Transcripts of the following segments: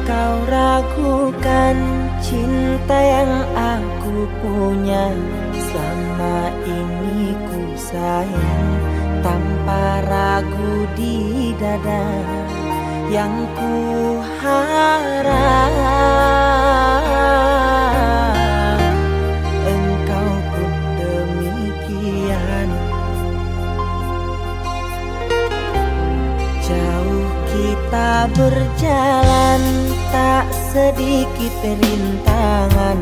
kau ragukan cinta yang aku punya. Selama ini ku sayang tanpa ragu di dada. Yang ku harap engkau pun demikian. Jauh kita berjalan, tak sedikit rintangan.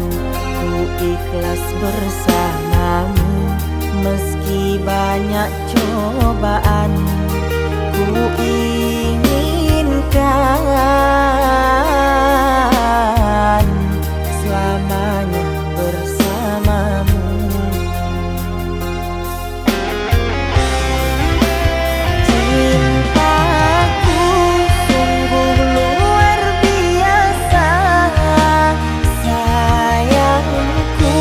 Ku ikhlas bersamamu meski banyak cobaan. Ku inginkan selamanya bersamamu. Cintaku sungguh luar biasa, sayangku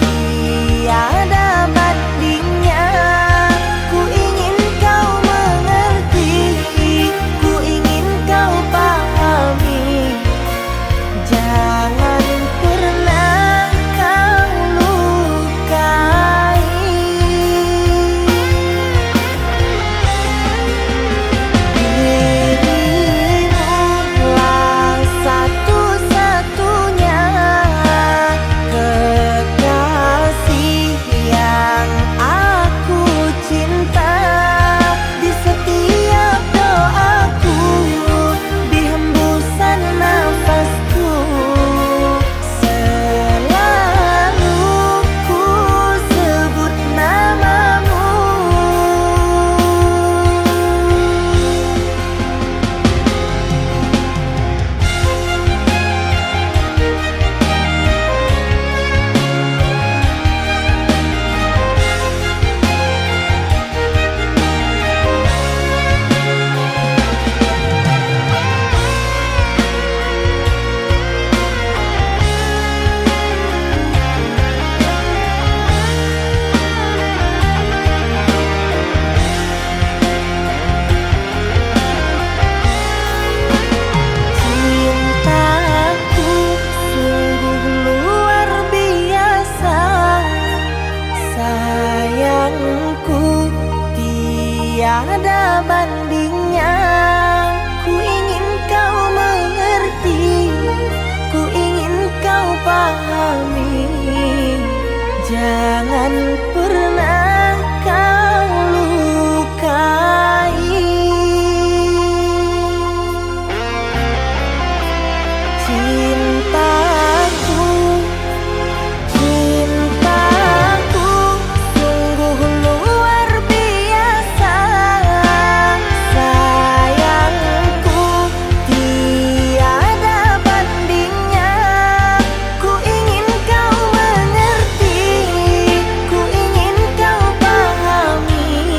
tiada bandingnya. Ku ingin kau mengerti, ku ingin kau pahami. Jangan pernah kau lukai dirimulah satu-satunya kekasih yang aku cinta. Di setiap doaku, di hembusan nafasku, selalu ku sebut namamu. Cintaku sungguh luar biasa, sayangku tiada bandingnya. Ku ingin kau mengerti, ku ingin kau pahami. Jangan pernah kau lukai cintaku. Cintaku sungguh luar biasa, sayangku tiada bandingnya. Ku ingin kau mengerti, ku ingin kau pahami.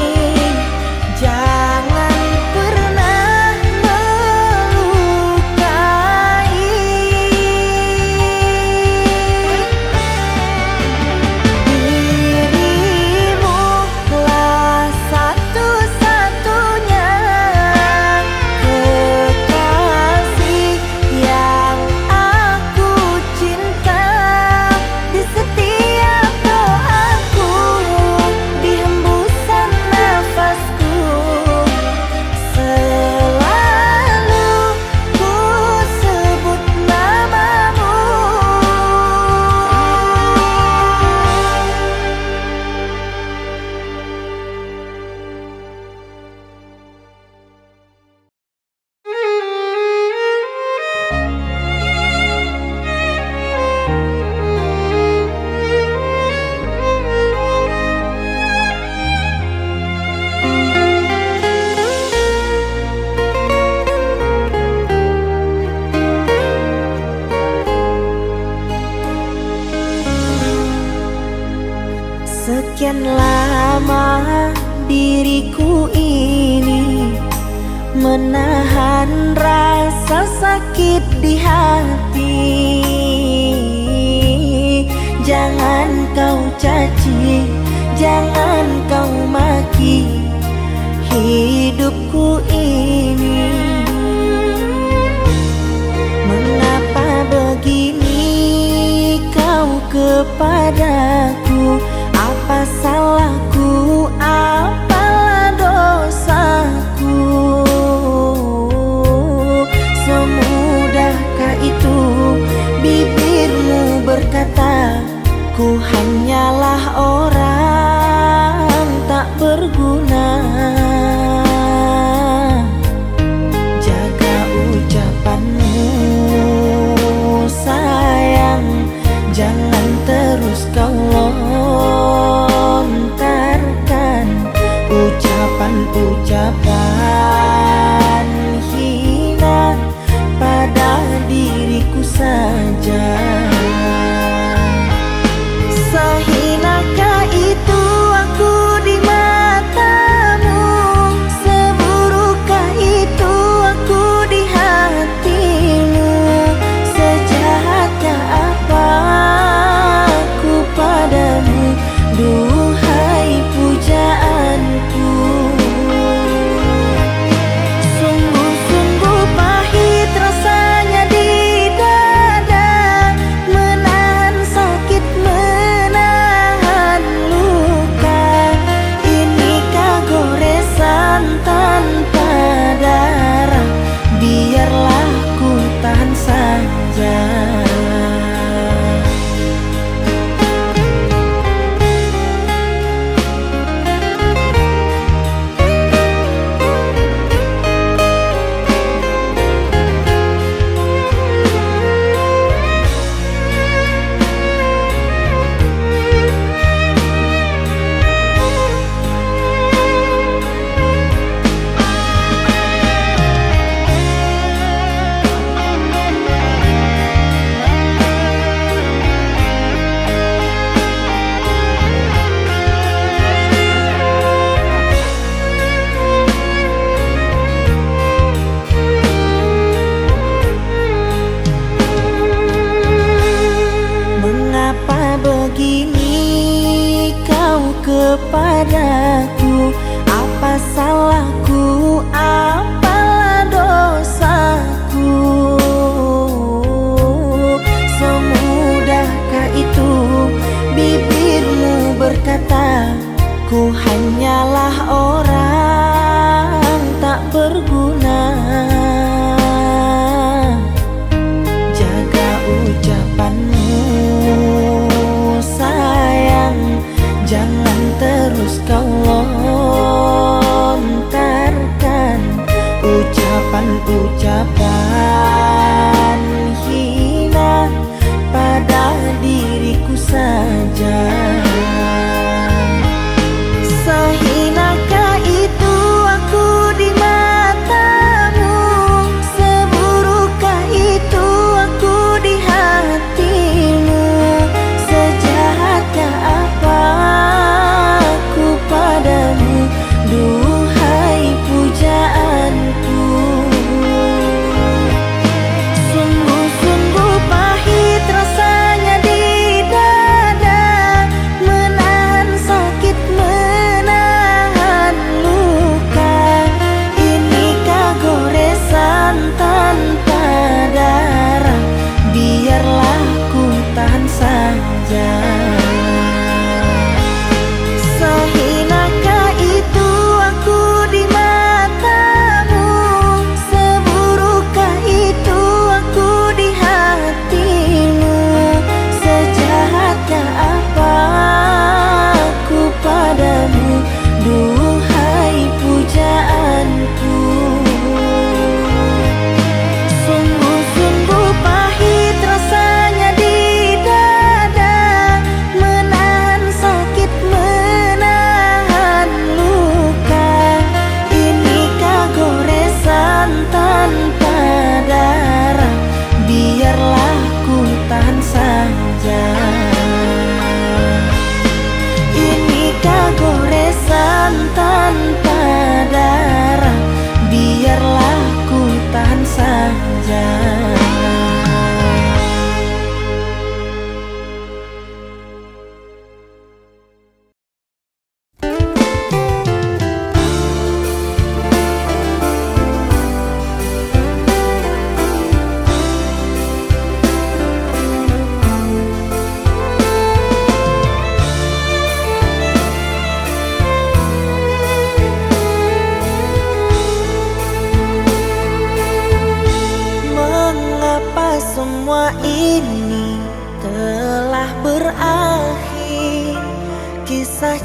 Jangan pernah melukai dirimulah satu-satunya kekasih yang aku cinta. Di setiap doaku, di hembusan nafasku, selalu ku sebut namamu. Sekian lama diriku ini menahan rasa sakit di hati. Jangan kau caci, jangan kau maki hidupku ini. padaku? Apa salahku, apalah dosaku? Semudahkah itu bibirmu berkata, ku hanyalah orang tak berguna? Jaga ucapanmu sayang, jangan terus kau lontarkan ucapan-ucapan hina pada diriku saja. Sehinakah itu aku di matamu? Seburukkah itu aku di hatimu? Sejahatkah apa aku padamu? Duhai pujaanku, sungguh-sungguh pahit rasanya di dada, menahan sakit, menahan luka. Inikah goresan tanpa darah? Biarlah ku tahan saja.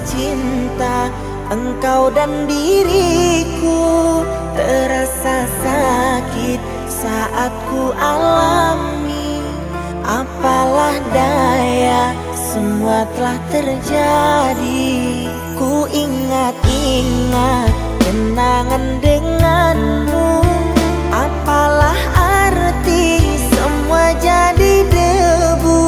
cinta engkau dan diriku. Terasa sakit saat ku alami, apalah daya semua telah terjadi. Ku ingat-ingat kenangan denganmu, apalah arti semua jadi debu.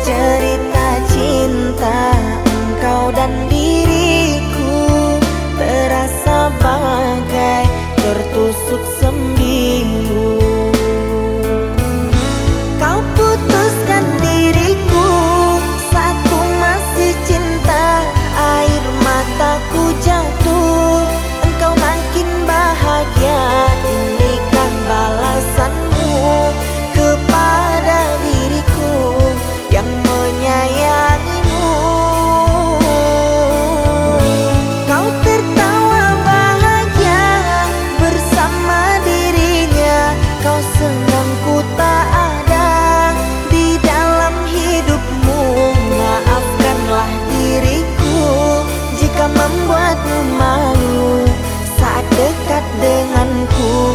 Cerita cinta engkau dan diriku terasa bagai tertusuk sembilu. Kau putuskan diriku saat ku masih cinta, air mataku jatuh, engkau makin bahagia. Inikah balasanmu kepada diriku yang menyayangimu. Kau tertawa bahagia bersama dirinya, kau senang ku tak ada di dalam hidupmu. Maafkanlah diriku jika membuatmu malu saat dekat denganku.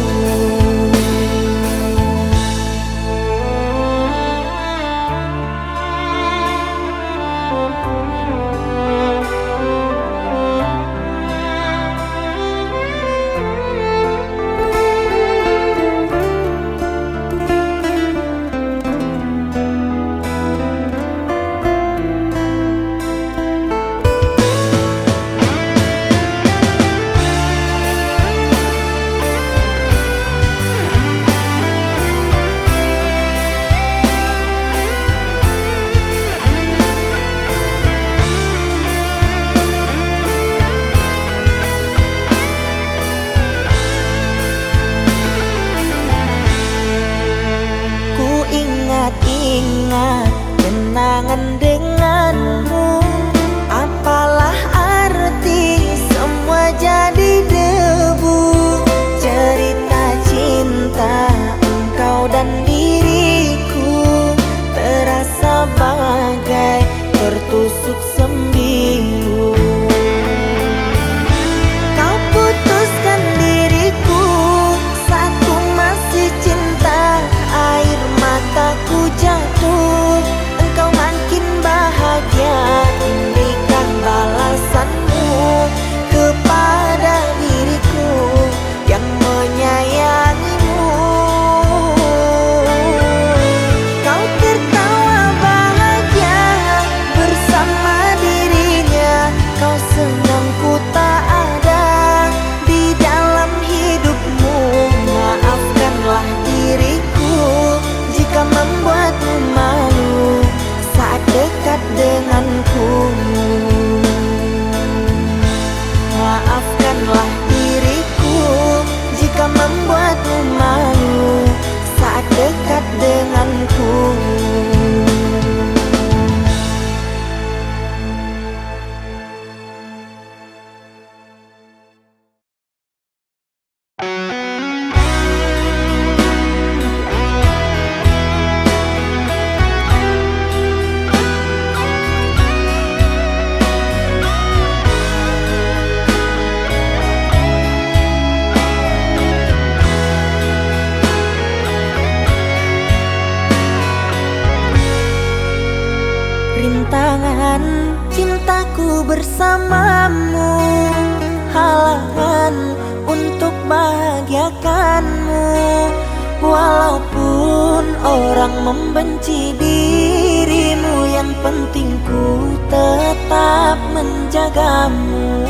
Ingat kenangan denganmu, apalah arti semua jadi debu. Cerita cinta engkau dan diriku terasa bagai tertusuk sembilu. Kau putuskan diriku saat ku masih cinta, air mataku jatuh, engkau makin bahagia. Inikah balasanmu kepada diriku yang menyayangimu. Kau tertawa bahagia bersama dirinya, kau senang ku tak ada di dalam hidupmu. Maafkanlah diriku jika membuatmu malu saat dekat denganku. Maafkanlah diriku jika membuatmu malu saat dekat denganku. Rintangan cintaku bersamamu, halangan untuk bahagiakanmu. Walaupun orang membenci dirimu, yang penting ku tetap menjagamu.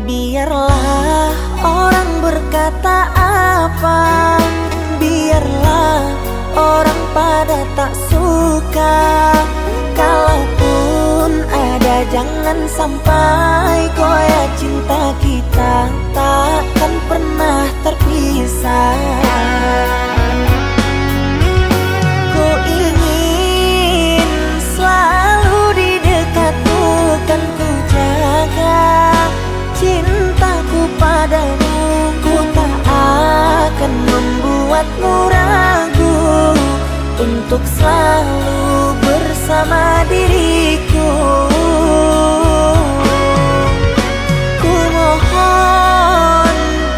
Biarlah orang berkata apa, biarlah orang pada tak suka. Kalaupun ada, jangan sampai goyah cinta kita, takkan pernah terpisah. Ku ingin selalu di dekatmu, kan ku jaga untuk selalu bersama diriku. Ku mohon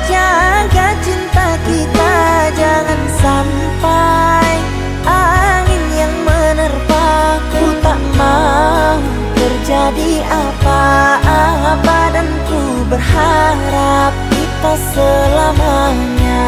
jaga cinta kita, jangan sampai angin yang menerpa. Ku tak mau terjadi apa-apa, dan ku berharap kita selamanya.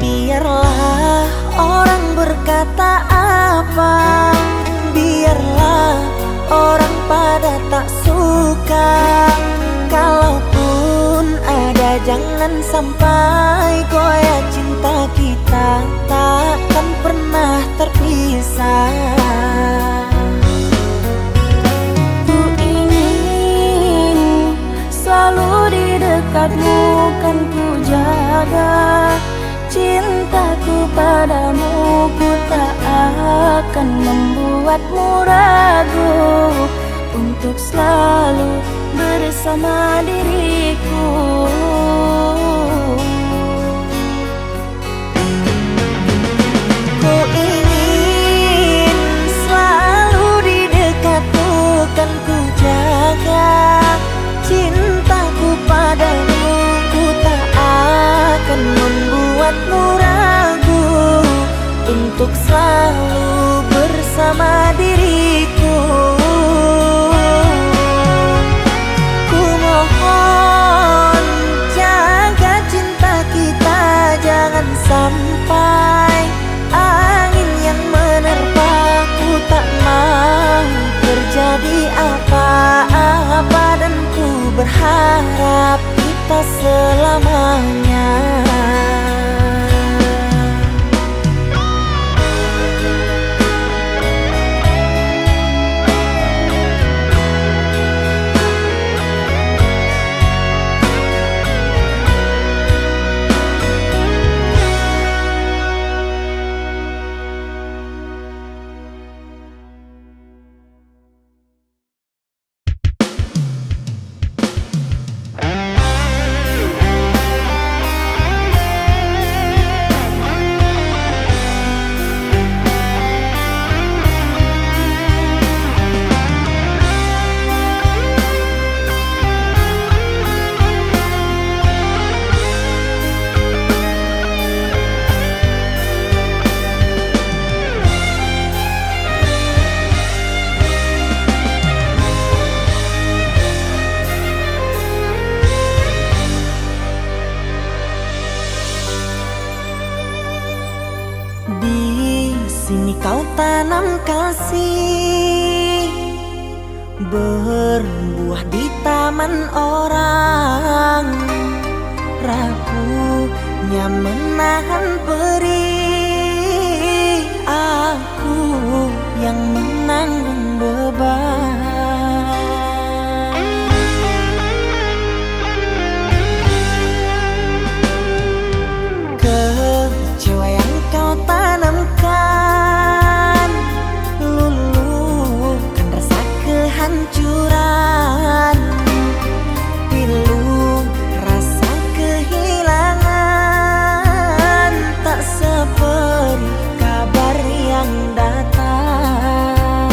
Biarlah orang berkata apa, biarlah orang pada tak suka. Kalaupun ada, jangan sampai goyah cinta kita, takkan pernah terpisah. Ku ingin selalu di dekatmu, kan ku jaga cintaku padamu. Ku tak akan membuatmu ragu untuk selalu bersama diriku. Ku ingin selalu di dekatmu, kan ku jaga cintaku padamu. Ku tak akan membuatmu ragu untuk selalu bersama diriku. Ku mohon jaga cinta kita, jangan sampai angin yang menerpa. Ku tak mau terjadi apa-apa, dan ku berharap kita selamanya. Di sini kau tanam kasih, berbuah di taman orang. Rapuhnya menahan perih, aku yang menanggung beban. Kecewa yang kau tanamkan, luluhkan rasa kehancuran, pilu rasa kehilangan, tak seperti kabar yang datang.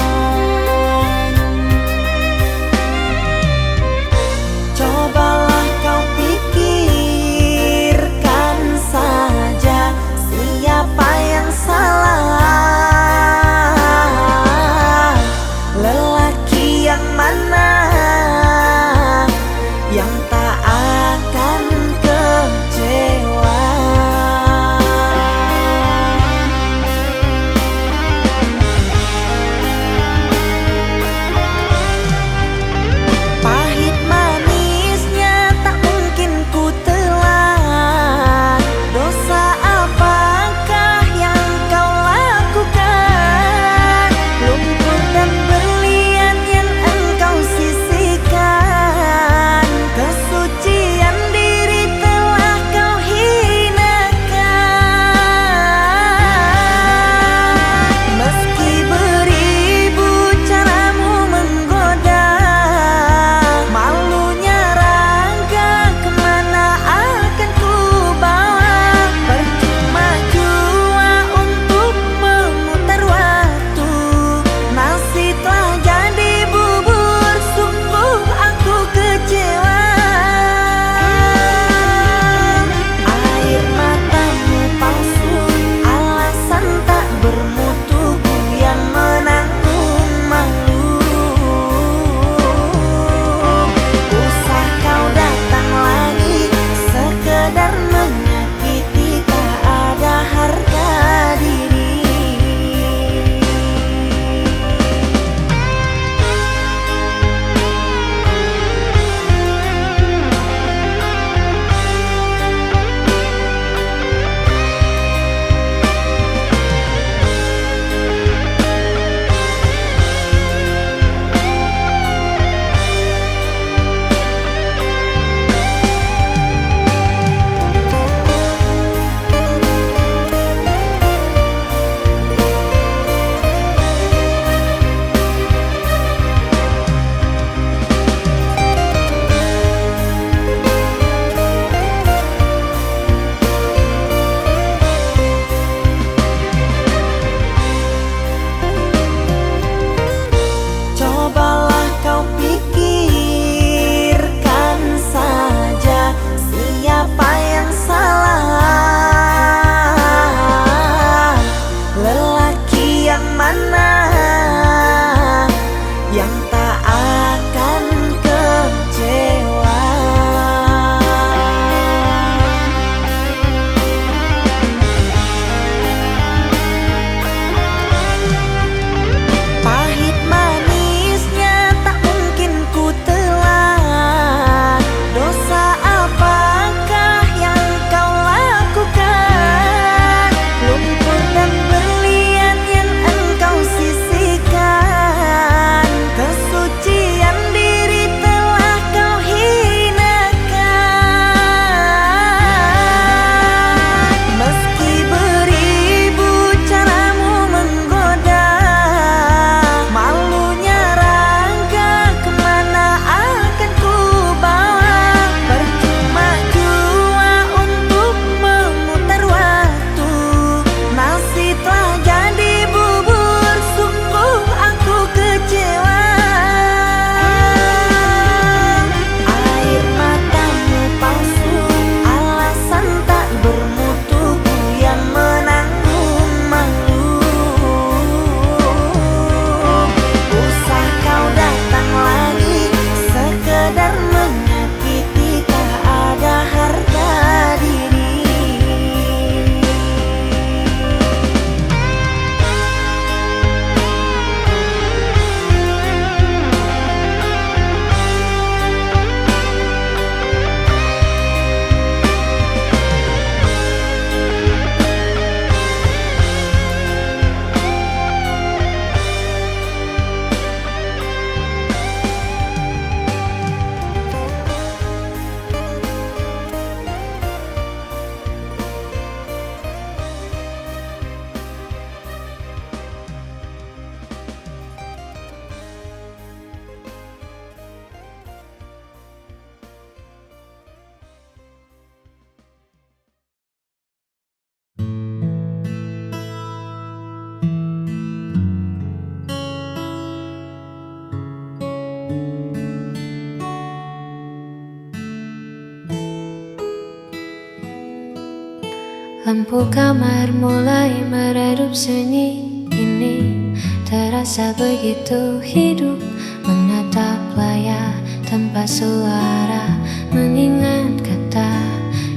Lampu kamar mulai meredup sunyi. Ini terasa begitu hidup, menatap layar tanpa suara, mengingat kata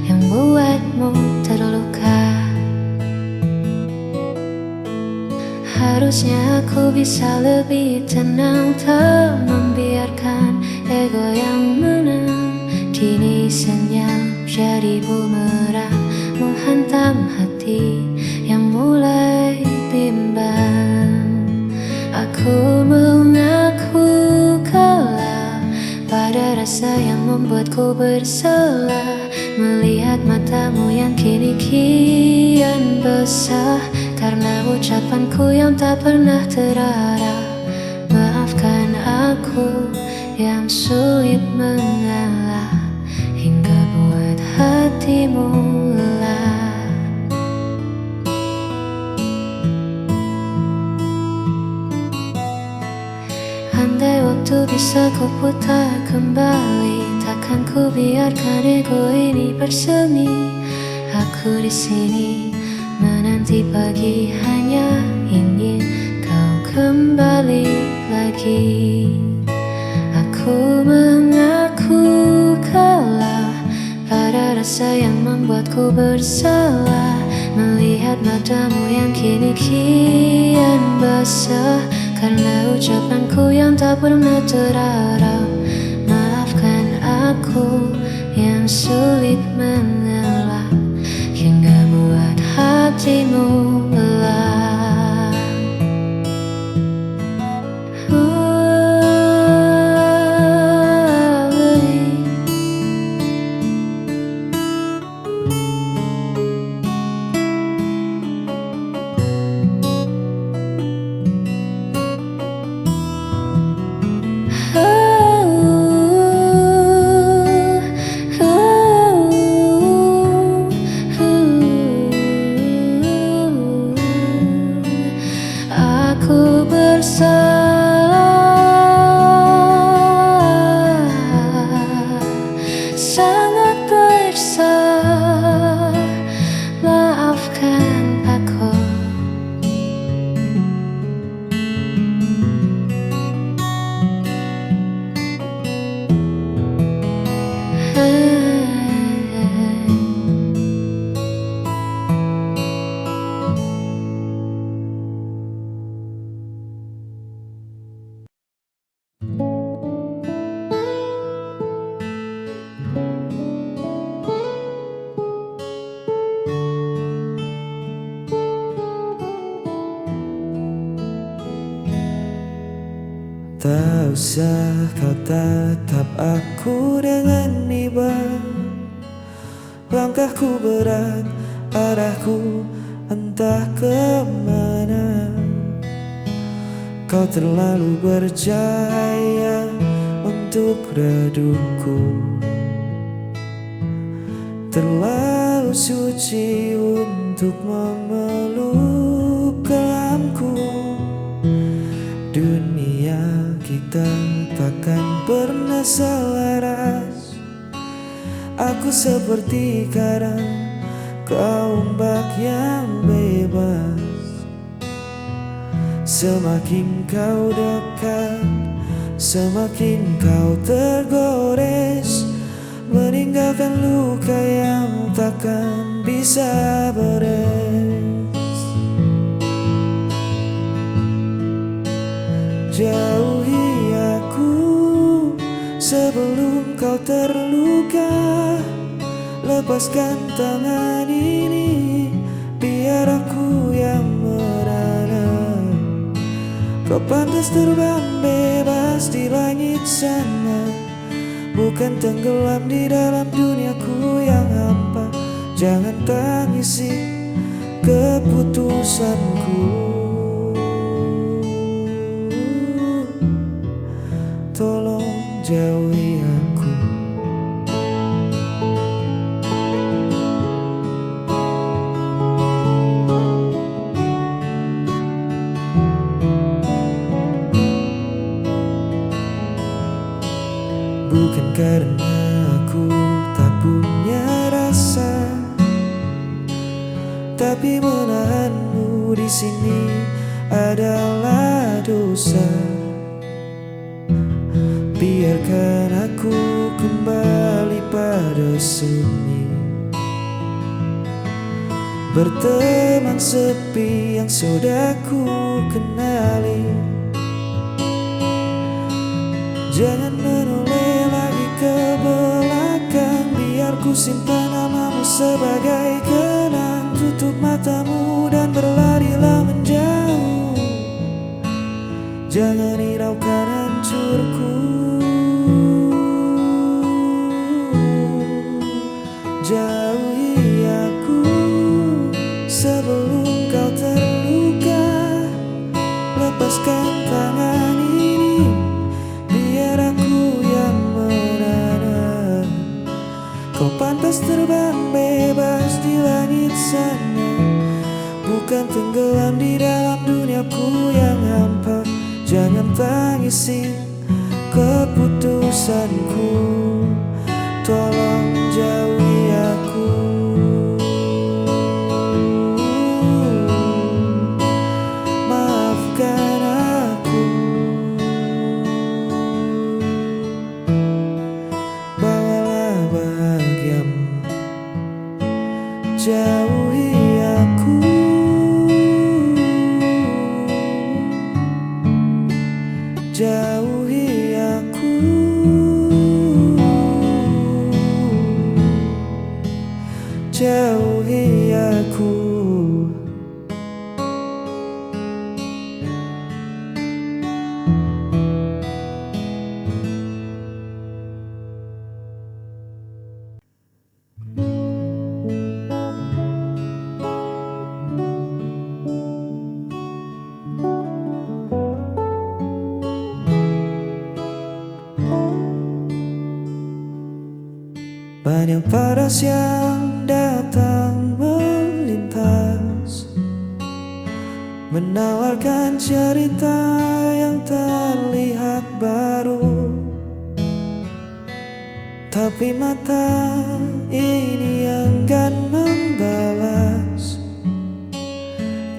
yang buatmu terluka. Harusnya aku bisa lebih tenang, tak membiarkan ego yang menang. Kini senyap jadi bumerang, menghantam hati yang mulai bimbang. Aku mengaku kalah pada rasa yang membuatku bersalah, melihat matamu yang kini kian basah karena ucapanku yang tak pernah terarah. Maafkan aku yang sulit mengalah, hingga buat hatimu lelah. Andai waktu bisa ku putar kembali, takkan ku biarkan ego ini bersemi. Aku di sini menanti pagi, hanya ingin kau kembali lagi. Aku mengaku kalah pada rasa yang membuatku bersalah, melihat matamu yang kini kian basah karena ucapanku yang tak pernah terarah. Maafkan aku yang sulit mengalah, hingga buat hatimu lelah. Aku bersalah, sangat bersalah. Maafkan aku. Tak usah kau tatap aku dengan iba. Langkahku berat, arahku entah kemana. Kau terlalu bercahaya untuk redupku, terlalu suci untuk memeluk kelamku. Dunia kita takkan pernah selaras. Aku seperti karang, kau ombak yang bebas. Semakin kau dekat, semakin kau tergores, meninggalkan luka yang takkan bisa beres. Jauhi aku sebelum kau terluka. Lepaskan tangan ini, biar aku yang merana. Kau pantas terbang bebas di langit sana, bukan tenggelam di dalam duniaku yang hampa. Jangan tangisi keputusanku, tolong jauhi aku. Bukan karena aku tak punya rasa, tapi menahanmu di sini adalah dosa. Biarkan aku kembali pada seni, berteman sepi yang sudah ku kenali. Jangan menoleh lagi ke belakang, biar ku simpan namamu sebagai kenang. Tutup matamu dan berlarilah menjauh, jangan hiraukan hancurku. Jauhi aku sebelum kau terluka. Lepaskan tangan ini, biar aku yang menara. Kau pantas terbang bebas di langit sana, bukan tenggelam di dalam duniaku yang hampa. Jangan tangisi keputusanku, tolong jauhi aku. Maafkan aku, bawalah bahagiamu. Jauhi aku, jauhi aku, jauhi aku. Banyak paras yang datang melintas, menawarkan cerita yang terlihat baru. Tapi mata ini enggan membalas,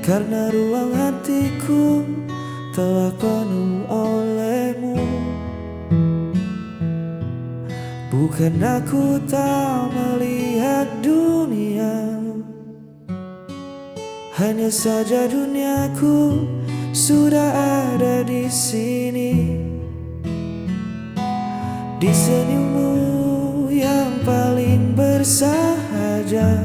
karena ruang hatiku telah penuh olehmu. Bukan aku tak melihat dunia, hanya saja duniaku sudah ada di sini. Di senyummu yang paling bersahaja,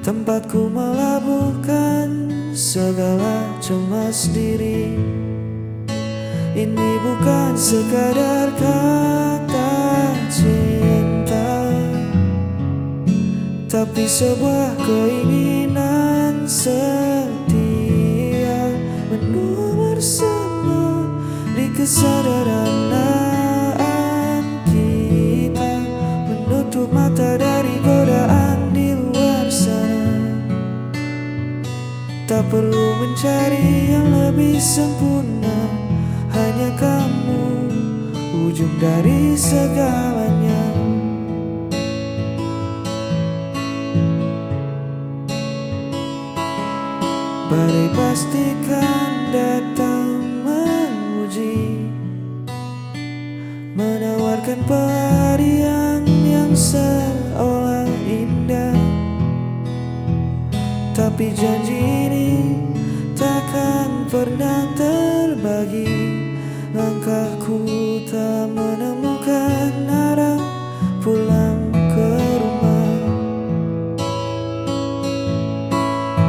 tempatku melabuhkan segala cemas diri. Ini bukan sekadar kata cinta, tapi sebuah keinginan setia, menua bersama di kesederhanaan kita, menutup mata dari godaan di luar sana. Tak perlu mencari yang lebih sempurna, hanya kamu ujung dari segalanya. Badai pastikan datang menguji, menawarkan pelarian yang seolah indah. Tapi janji ini takkan pernah terbagi. Langkahku tak menemukan arah pulang ke rumah.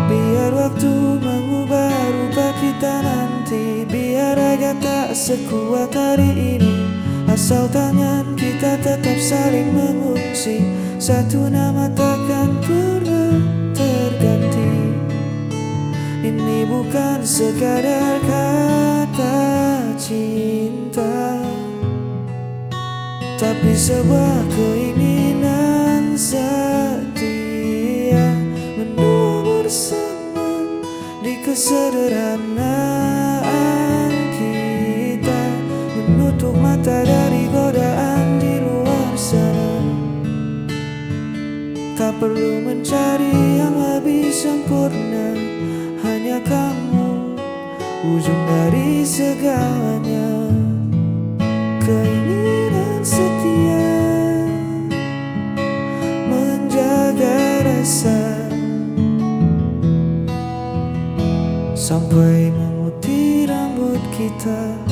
Biar waktu mengubah rupa kita nanti, biar raga tak sekuat hari ini. Asal tangan kita tetap saling mengungsi, satu nama takkan pernah terganti. Ini bukan sekadar kata cinta, tapi sebuah keinginan setia, menua bersama di kesederhanaan kita, menutup mata dari godaan di luar sana. Tak perlu mencari yang lebih sempurna, hanya kamu ujung dari segalanya. Keinginan setia menjaga rasa sampai memutih rambut kita.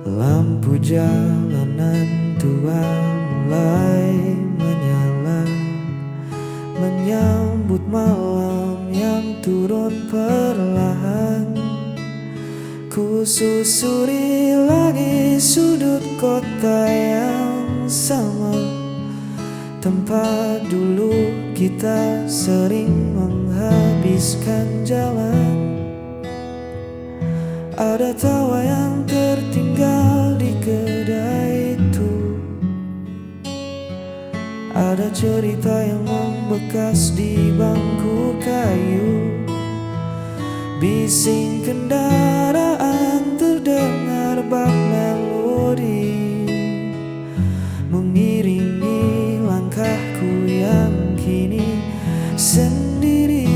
Lampu jalanan tua mulai menyala, menyambut malam yang turun perlahan. Ku susuri lagi sudut kota yang sama, tempat dulu kita sering menghabiskan jalan. Ada tawa yang tertinggal di kedai itu, ada cerita yang membekas di bangku kayu. Bising kendaraan terdengar bak melodi, mengiringi langkahku yang kini sendiri.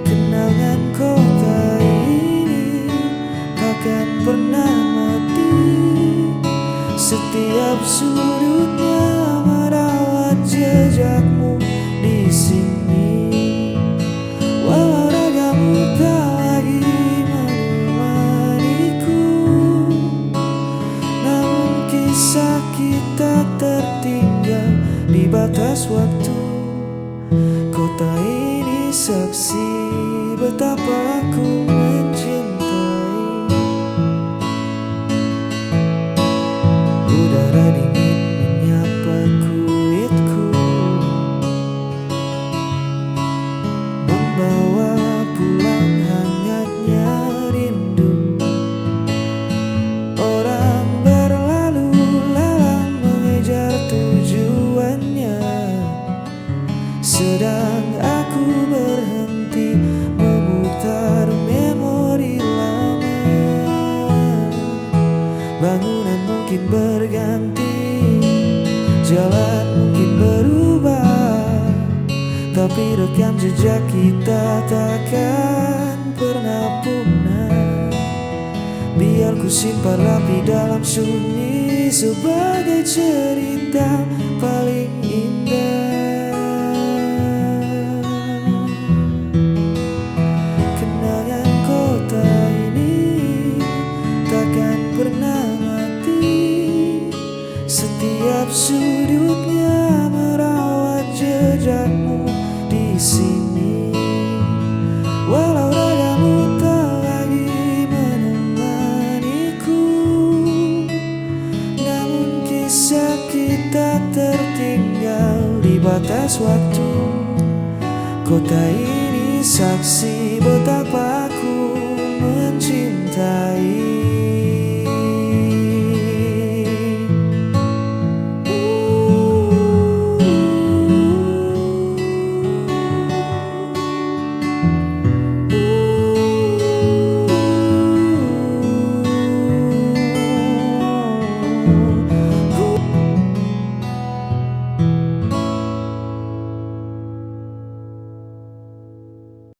Kenangan kota ini takkan pernah mati, setiap sudutnya merawat jejakmu di sini. Walau ragamu tak lagi menemaniku, namun kisah kita tertinggal di batas waktu. Kota ini saksi betapa aku mencintai. Udara dingin menyapa kulitku, membawa pulang hangatnya rindu. Orang berlalu lalang mengejar tujuannya, sedang aku berhenti memutar memori lama. Bangunan mungkin berganti, jalan mungkin berubah, tapi rekam jejak kita takkan pernah punah. Biar ku simpan rapi dalam sunyi sebagai cerita paling indah. Kenangan kota ini takkan pernah mati, setiap sudutnya merawat jejakmu di sini. Walau ragamu tak lagi menemaniku, namun kisah kita tertinggal di batas waktu. Kota ini saksi betapa